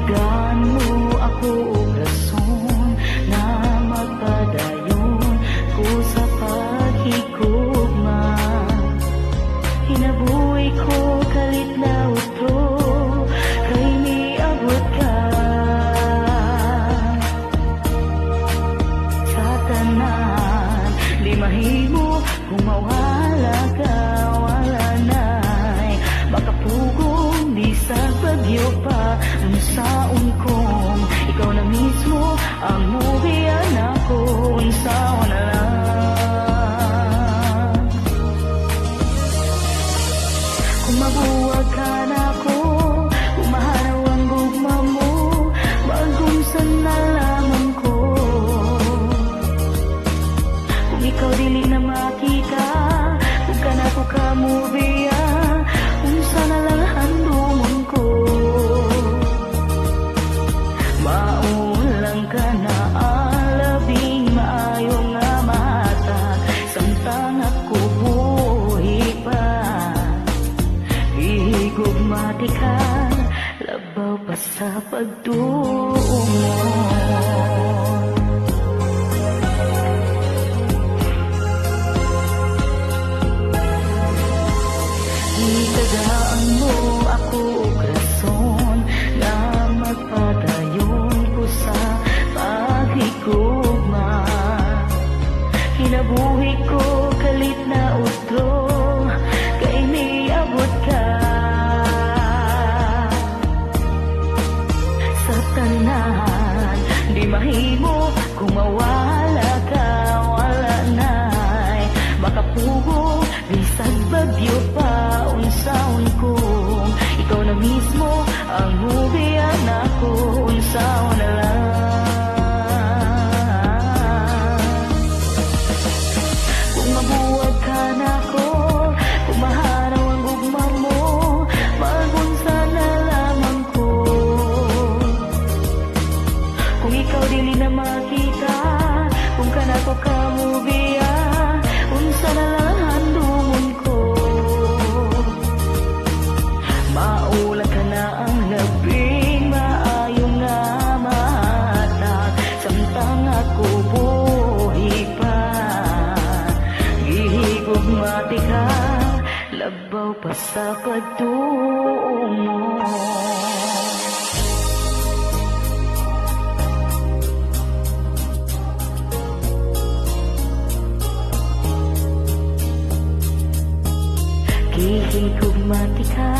Gitagaan mo ako og rason na magpadayon ko sa paghigugma. Hinabuhi ko kalit na utro kay miabot ka sa tanan. Di mahimo kung mawala ka, wala na'y makapugong bisag bagyo pa. Unsaon kong ikaw na mismo ang muhian ako, unsaon na lang. Kung mabuwag ka na ako, kung maharaw ang gugma mo, magunsan na lamang ko. Kung ikaw dili na makita, kung ka na ko kamubiya, unsa na lang handumon ko. Maulang ka na alabing maayo nga matag, samtang ako buhi pa. Higugmati ka, labaw pa sa pagtuon mo. Gitagaan mo ako og rason na magpadayon ko sa paghigugma. Hinabuhi ko kalit na utro kay miabot ka sa tanan. Di mahimo kung mawala ka, wala na'y makapugo bisag bagyo pa. Unsaon kung ikaw na mismo ang mubiyan ako, unsaon na lang. Kung mabuwag ka na ako, kung maharaw ang gugma mo, magunsa na lamang ko. Kung ikaw dili na makita, kung ka na ko kamubiya, unsa na lang handumon ko. Maula ka na ang labing maayo nga matag, samtang ako buhi pa. Gihigugmati ka, labaw pa sa pagtuong mo. Gihigugmati ka,